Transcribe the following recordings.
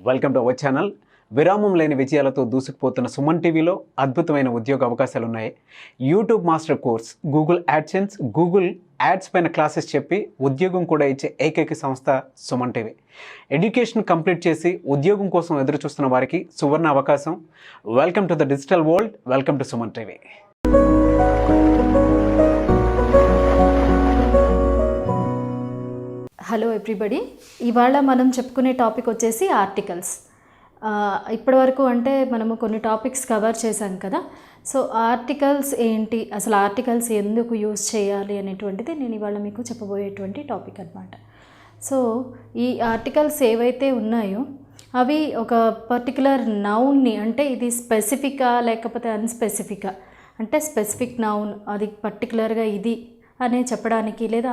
Welcome to our channel. విరామం లేని విజయాలతో దూసుకుపోతున్న సుమన్ టీవీలో అద్భుతమైన ఉద్యోగ అవకాశాలు ఉన్నాయి. YouTube master course, Google AdSense, Google ads పైన క్లాసెస్ చెప్పి ఉద్యోగం కూడా ఇచ్చే ఏకైక సంస్థ సుమన్ టీవీ. ఎడ్యుకేషన్ కంప్లీట్ చేసి ఉద్యోగం కోసం ఎదురు చూస్తున్న వారికి సువర్ణ అవకాశం. Welcome to the digital world. Welcome to Suman TV. Hello everybody. ఇవాళ మనం చెప్పుకునే టాపిక్ వచ్చేసి ఆర్టికల్స్. ఇప్పటివరకు అంటే మనము కొన్ని టాపిక్స్ కవర్ చేశాం కదా. సో ఆర్టికల్స్ ఏంటి, అసలు ఆర్టికల్స్ ఎందుకు యూజ్ చేయాలి అనేటువంటిది నేను ఇవాళ మీకు చెప్పబోయేటువంటి టాపిక్ అన్నమాట. సో ఈ ఆర్టికల్స్ ఏవైతే ఉన్నాయో అవి ఒక పర్టికులర్ నౌన్ని, అంటే ఇది స్పెసిఫికా లేకపోతే అన్స్పెసిఫికా, అంటే స్పెసిఫిక్ నౌన్ అది పర్టికులర్గా ఇది అనే చెప్పడానికి, లేదా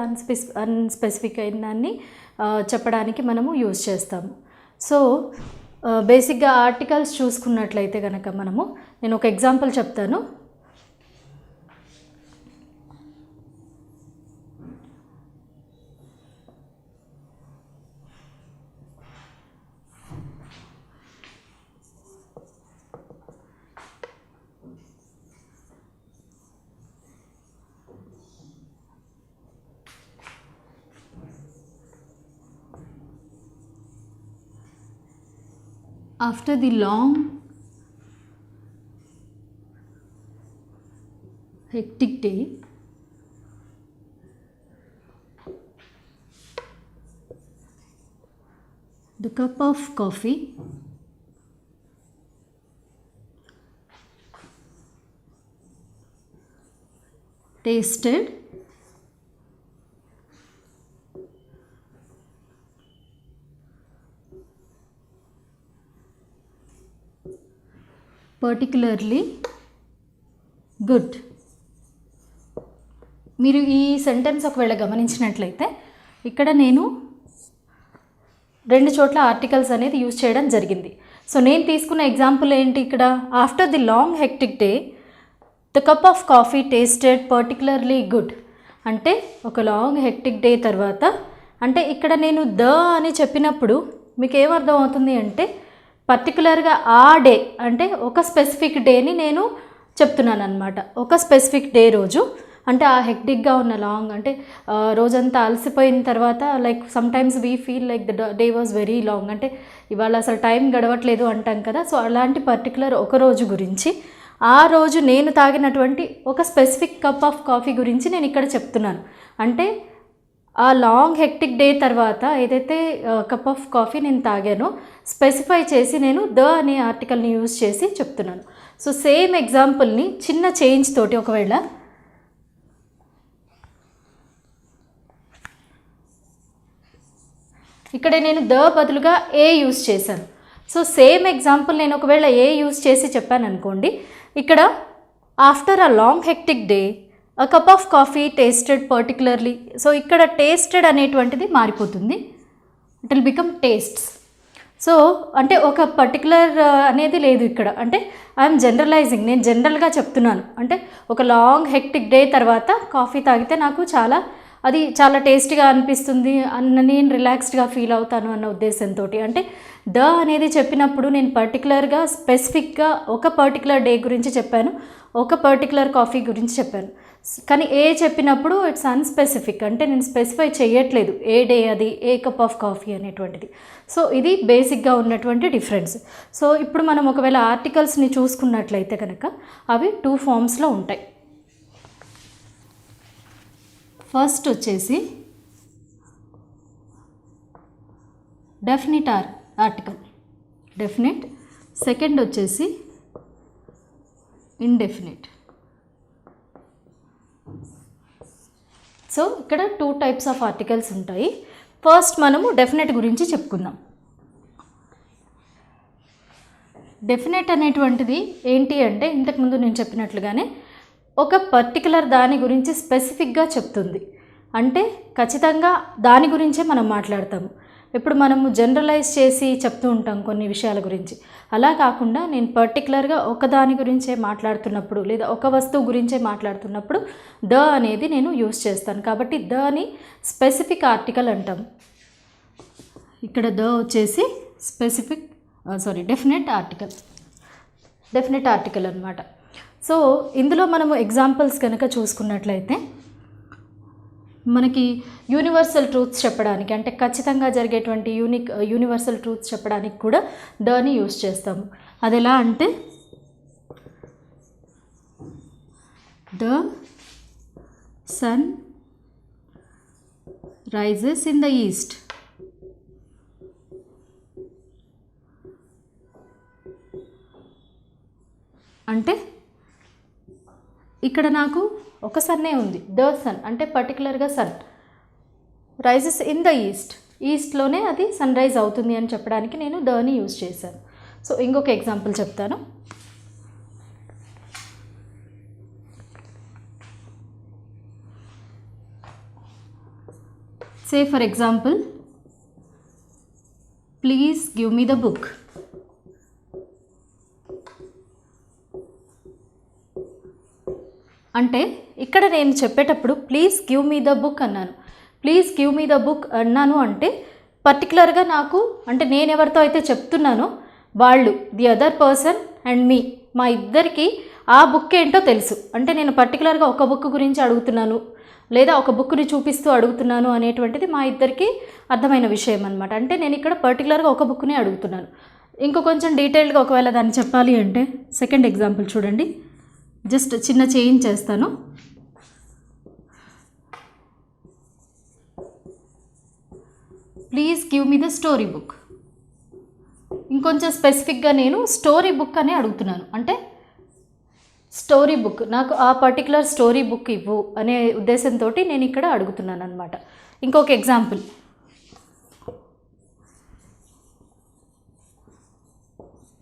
అన్స్పెసిఫిక్ అయిన దాన్ని చెప్పడానికి మనము యూజ్ చేస్తాము. సో బేసిక్గా ఆర్టికల్స్ చూసుకున్నట్లయితే కనుక నేను ఒక ఎగ్జాంపుల్ చెప్తాను. After the long hectic day, the cup of coffee tasted particularly good. మీరు ఈ సెంటెన్స్ ఒకవేళ గమనించినట్లయితే ఇక్కడ నేను రెండు చోట్ల ఆర్టికల్స్ అనేది యూజ్ చేయడం జరిగింది. సో నేను తీసుకున్న ఎగ్జాంపుల్ ఏంటి, ఇక్కడ after the long hectic day the cup of coffee tasted particularly good. అంటే ఒక లాంగ్ హెక్టిక్ డే తర్వాత, అంటే ఇక్కడ నేను ద అని చెప్పినప్పుడు మీకు ఏమర్థం అవుతుంది అంటే పర్టికులర్గా ఆ డే, అంటే ఒక స్పెసిఫిక్ డేని నేను చెప్తున్నాను అనమాట. ఒక స్పెసిఫిక్ డే రోజు, అంటే ఆ హెక్టిక్గా ఉన్న లాంగ్, అంటే రోజంతా అలసిపోయిన తర్వాత like sometimes we feel like the day was very long, అంటే ఇవాళ అసలు టైం గడవట్లేదు అంటాం కదా. సో అలాంటి పర్టికులర్ ఒక రోజు గురించి, ఆ రోజు నేను తాగినటువంటి ఒక స్పెసిఫిక్ కప్ ఆఫ్ కాఫీ గురించి నేను ఇక్కడ చెప్తున్నాను. అంటే ఆ లాంగ్ హెక్టిక్ డే తర్వాత ఏదైతే కప్ ఆఫ్ కాఫీ నేను తాగానో స్పెసిఫై చేసి నేను ద అనే ఆర్టికల్ని యూజ్ చేసి చెప్తున్నాను. సో సేమ్ ఎగ్జాంపుల్ని చిన్న చేంజ్ తోటి, ఒకవేళ ఇక్కడ నేను ద బదులుగా ఏ యూజ్ చేశాను. సో సేమ్ ఎగ్జాంపుల్ నేను ఒకవేళ ఏ యూజ్ చేసి చెప్పాను అనుకోండి, ఇక్కడ after a long hectic day a cup of coffee tasted particularly. So ఇక్కడ టేస్టెడ్ అనేటువంటిది మారిపోతుంది, it will become tastes. So అంటే ఒక పర్టికులర్ అనేది లేదు ఇక్కడ, అంటే ఐఎమ్ జనరలైజింగ్, నేను జనరల్గా చెప్తున్నాను. అంటే ఒక లాంగ్ హెక్టిక్ డే తర్వాత కాఫీ తాగితే నాకు అది చాలా టేస్టీగా అనిపిస్తుంది నేను రిలాక్స్డ్గా ఫీల్ అవుతాను అన్న ఉద్దేశంతో, అంటే ద అనేది చెప్పినప్పుడు నేను పర్టికులర్గా స్పెసిఫిక్గా ఒక పర్టికులర్ డే గురించి చెప్పాను, ఒక పర్టికులర్ కాఫీ గురించి చెప్పాను. కానీ ఏ చెప్పినప్పుడు ఇట్స్ అన్స్పెసిఫిక్, అంటే నేను స్పెసిఫై చేయట్లేదు ఏ డే అది, ఏ కప్ ఆఫ్ కాఫీ అనేటువంటిది. సో ఇది బేసిక్గా ఉన్నటువంటి డిఫరెన్స్. సో ఇప్పుడు మనం ఒకవేళ ఆర్టికల్స్ని చూసుకున్నట్లయితే కనుక అవి 2 ఫామ్స్లో ఉంటాయి. ఫస్ట్ వచ్చేసి డెఫినిట్ ఆర్టికల్, డెఫినిట్. సెకండ్ వచ్చేసి ఇండెఫినిట్. సో ఇక్కడ 2 టైప్స్ ఆఫ్ ఆర్టికల్స్ ఉంటాయి. ఫస్ట్ మనము డెఫినెట్ గురించి చెప్పుకుందాం. డెఫినెట్ అనేటువంటిది ఏంటి అంటే ఇంతకుముందు నేను చెప్పినట్లుగానే ఒక పర్టికులర్ దాని గురించి స్పెసిఫిక్గా చెప్తుంది, అంటే ఖచ్చితంగా దాని గురించే మనం మాట్లాడతాము. ఇప్పుడు మనము జనరలైజ్ చేసి చెప్తూ ఉంటాం కొన్ని విషయాల గురించి, అలా కాకుండా నేను పర్టికులర్గా ఒక దాని గురించే మాట్లాడుతున్నప్పుడు, లేదా ఒక వస్తువు గురించే మాట్లాడుతున్నప్పుడు ద అనేది నేను యూజ్ చేస్తాను. కాబట్టి ద అని స్పెసిఫిక్ ఆర్టికల్ అంటాం. ఇక్కడ ద వచ్చేసి స్పెసిఫిక్ డెఫినెట్ ఆర్టికల్ అనమాట. సో ఇందులో మనము ఎగ్జాంపుల్స్ కనుక చూసుకున్నట్లయితే మనకి యూనివర్సల్ ట్రూత్స్ చెప్పడానికి, అంటే ఖచ్చితంగా జరిగేటువంటి యూనివర్సల్ ట్రూత్స్ చెప్పడానికి కూడా దని యూస్ చేస్తాము. అది ఎలా అంటే the sun rises in the east. అంటే ఇక్కడ నాకు ఒక సన్నే ఉంది, ద సన్ అంటే పర్టికులర్గా సన్ రైజెస్ ఇన్ ద ఈస్ట్లోనే అది సన్ రైజ్ అవుతుంది అని చెప్పడానికి నేను దని యూజ్ చేశాను. సో ఇంకొక ఎగ్జాంపుల్ చెప్తాను. Say for example, please give me the book. అంటే ఇక్కడ నేను చెప్పేటప్పుడు please give me the book అన్నాను. Please give me the book అన్నాను అంటే పర్టికులర్గా నాకు, అంటే నేను ఎవరితో అయితే చెప్తున్నానో వాళ్ళు, ది అదర్ పర్సన్ అండ్ మీ, మా ఇద్దరికి ఆ బుక్ ఏంటో తెలుసు. అంటే నేను పర్టికులర్గా ఒక బుక్ గురించి అడుగుతున్నాను లేదా ఒక బుక్ని చూపిస్తూ అడుగుతున్నాను అనేటువంటిది మా ఇద్దరికి అర్థమైన విషయం అనమాట. అంటే నేను ఇక్కడ పర్టికులర్గా ఒక బుక్ని అడుగుతున్నాను. ఇంకో కొంచెం డీటెయిల్డ్గా ఒకవేళ దాన్ని చెప్పాలి అంటే సెకండ్ ఎగ్జాంపుల్ చూడండి. జస్ట్ చిన్న చేంజ్ చేస్తాను. Please give me the story book. ఇంకొంచెం స్పెసిఫిక్గా నేను స్టోరీ బుక్ అనే అడుగుతున్నాను. అంటే స్టోరీ బుక్, నాకు ఆ పర్టికులర్ స్టోరీ బుక్ ఇవ్వు అనే ఉద్దేశంతో నేను ఇక్కడ అడుగుతున్నాను అనమాట. ఇంకొక example,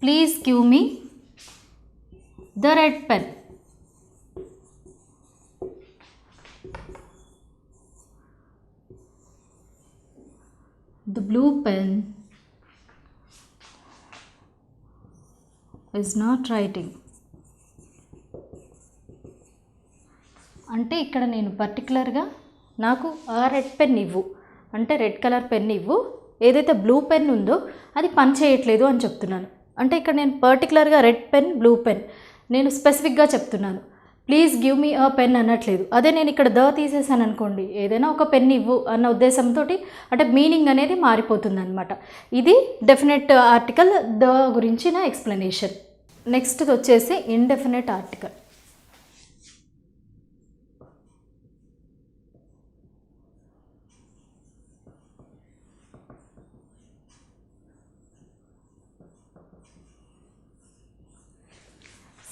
please give me the red pen. The blue pen is not writing. అంటే ఇక్కడ నేను పర్టికులర్గా నాకు ఆ రెడ్ పెన్ ఇవ్వు, అంటే రెడ్ కలర్ పెన్ ఇవ్వు, ఏదైతే బ్లూ పెన్ ఉందో అది పని చేయట్లేదు అని చెప్తున్నాను. అంటే ఇక్కడ నేను పర్టికులర్గా రెడ్ పెన్, బ్లూ పెన్ నేను స్పెసిఫిక్గా చెప్తున్నాను. Please give me a pen అనట్లేదు. అదే నేను ఇక్కడ ద తీసేసాను అనుకోండి, ఏదైనా ఒక పెన్ ఇవ్వు అన్న ఉద్దేశంతో అంటే మీనింగ్ అనేది మారిపోతుంది అనమాట. ఇది డెఫినెట్ ఆర్టికల్ ద గురించిన ఎక్స్ప్లెనేషన్. నెక్స్ట్ వచ్చేసి indefinite article.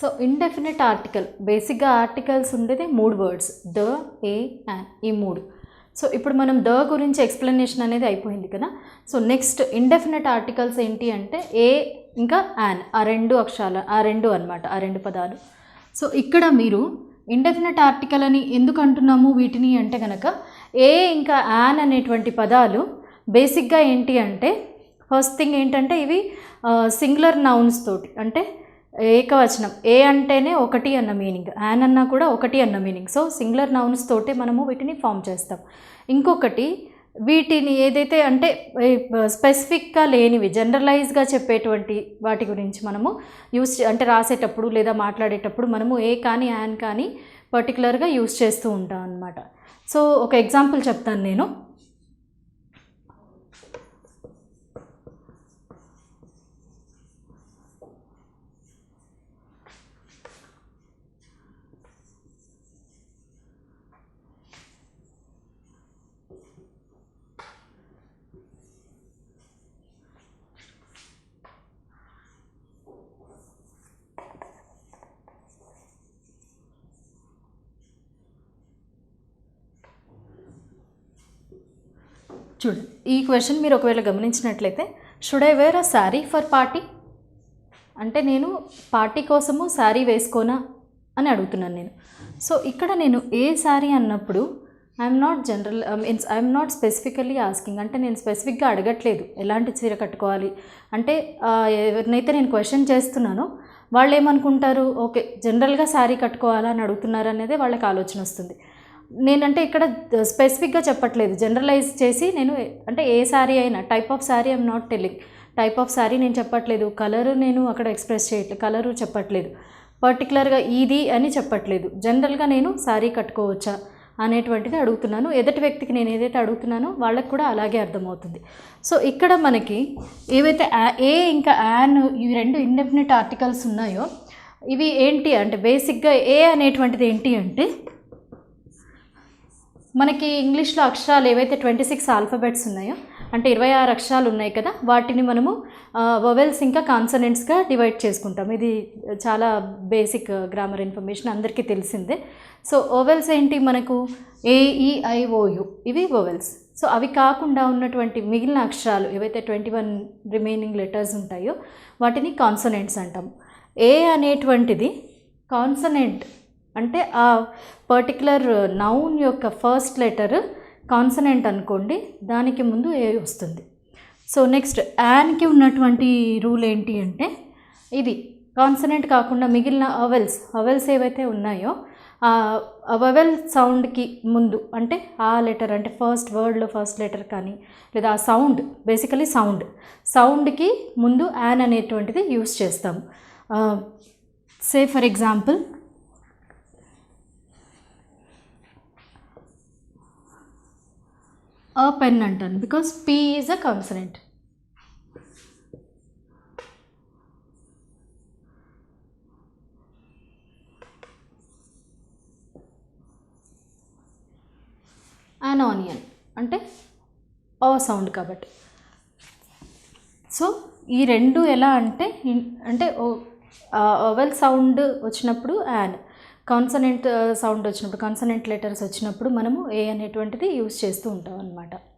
So indefinite article, బేసిక్గా ఆర్టికల్స్ ఉండేది 3 వర్డ్స్, ద, ఏ, యాన్, ఈ 3. సో ఇప్పుడు మనం ద గురించి ఎక్స్ప్లెనేషన్ అనేది అయిపోయింది కదా. సో నెక్స్ట్ ఇండెఫినెట్ ఆర్టికల్స్ ఏంటి అంటే ఏ ఇంకా యాన్, ఆ 2 అక్షరాలు, ఆ 2 అనమాట, ఆ 2 పదాలు. సో ఇక్కడ మీరు ఇండెఫినెట్ ఆర్టికల్ అని ఎందుకు అంటున్నాము వీటిని అంటే కనుక, ఏ ఇంకా యాన్ అనేటువంటి పదాలు బేసిక్గా ఏంటి అంటే, ఫస్ట్ థింగ్ ఏంటంటే ఇవి సింగులర్ నౌన్స్ తోటి, అంటే ఏకవచనం. ఏ అంటేనే ఒకటి అన్న మీనింగ్, యాన్ అన్నా కూడా ఒకటి అన్న మీనింగ్. సో సింగులర్ నౌన్స్ తోటే మనము వీటిని ఫామ్ చేస్తాం. ఇంకొకటి వీటిని ఏదైతే అంటే స్పెసిఫిక్గా లేనివి, జనరలైజ్గా చెప్పేటువంటి వాటి గురించి మనము అంటే రాసేటప్పుడు లేదా మాట్లాడేటప్పుడు మనము ఏ కానీ యాన్ కానీ పర్టికులర్గా యూస్ చేస్తూ ఉంటాం అన్నమాట. సో ఒక ఎగ్జాంపుల్ చెప్తాను నేను. చూడండి, ఈ క్వశ్చన్ మీరు ఒకవేళ గమనించినట్లయితే, should I wear a sari for party అంటే నేను పార్టీ కోసము శారీ వేసుకోనా అని అడుగుతున్నాను నేను. సో ఇక్కడ నేను ఏ శారీ అన్నప్పుడు ఐఎమ్ నాట్ స్పెసిఫికల్లీ ఆస్కింగ్, అంటే నేను స్పెసిఫిక్గా అడగట్లేదు ఎలాంటి చీర కట్టుకోవాలి. అంటే ఎవరినైతే నేను క్వశ్చన్ చేస్తున్నానో వాళ్ళు ఏమనుకుంటారు, ఓకే జనరల్గా శారీ కట్టుకోవాలా అని అడుగుతున్నారు అనేది వాళ్ళకి ఆలోచన వస్తుంది. నేనంటే ఇక్కడ స్పెసిఫిక్గా చెప్పట్లేదు, జనరలైజ్ చేసి నేను అంటే ఏ శారీ అయినా type of sari I'm not telling. Type of sari నేను చెప్పట్లేదు, కలరు నేను అక్కడ ఎక్స్ప్రెస్ చేయట్లేదు, కలరు చెప్పట్లేదు, పర్టికులర్గా ఇది అని చెప్పట్లేదు. జనరల్గా నేను శారీ కట్టుకోవచ్చా అనేటువంటిది అడుగుతున్నాను. ఎదుటి వ్యక్తికి నేను ఏదైతే అడుగుతున్నానో వాళ్ళకి కూడా అలాగే అర్థమవుతుంది. సో ఇక్కడ మనకి ఏవైతే ఏ ఇంకా యాన్ ఇవి రెండు ఇండెఫినిట్ ఆర్టికల్స్ ఉన్నాయో ఇవి ఏంటి అంటే బేసిక్గా ఏ అనేటువంటిది ఏంటి అంటే మనకి ఇంగ్లీష్లో అక్షరాలు ఏవైతే 26 ఆల్ఫబెట్స్ ఉన్నాయో అంటే 26 అక్షరాలు ఉన్నాయి కదా, వాటిని మనము వొవెల్స్ ఇంకా కాన్సనెంట్స్గా డివైడ్ చేసుకుంటాం. ఇది చాలా బేసిక్ గ్రామర్ ఇన్ఫర్మేషన్ అందరికీ తెలిసిందే. సో వొవెల్స్ ఏంటి మనకు AEIOU ఇవి వొవెల్స్. సో అవి కాకుండా ఉన్నటువంటి మిగిలిన అక్షరాలు ఏవైతే 21 రిమైనింగ్ లెటర్స్ ఉంటాయో వాటిని కాన్సనెంట్స్ అంటాం. ఏ అనేటువంటిది కాన్సనెంట్ అంటే ఆ పర్టికులర్ నౌన్ యొక్క ఫస్ట్ లెటర్ కాన్సనెంట్ అనుకోండి, దానికి ముందు ఏ వస్తుంది. సో నెక్స్ట్ యాన్కి ఉన్నటువంటి రూల్ ఏంటి అంటే ఇది కాన్సనెంట్ కాకుండా మిగిలిన అవెల్స్ ఏవైతే ఉన్నాయో ఆ వవెల్ సౌండ్కి ముందు అంటే ఆ లెటర్ అంటే ఫస్ట్ వర్డ్లో ఫస్ట్ లెటర్ కానీ లేదా ఆ సౌండ్ బేసికలీ సౌండ్కి ముందు యాన్ అనేటువంటిది యూస్ చేస్తాము. సే ఫర్ ఎగ్జాంపుల్ a pen అంటాను because P is a consonant. an onion అంటే ఆ సౌండ్ కాబట్టి. సో ఈ రెండు ఎలా అంటే వవెల్ సౌండ్ వచ్చినప్పుడు యాన్, కాన్సనెంట్ సౌండ్ వచ్చినప్పుడు కాన్సనెంట్ లెటర్స్ వచ్చినప్పుడు మనము ఏ అనేటువంటిది యూస్ చేస్తూ ఉంటాం అన్నమాట.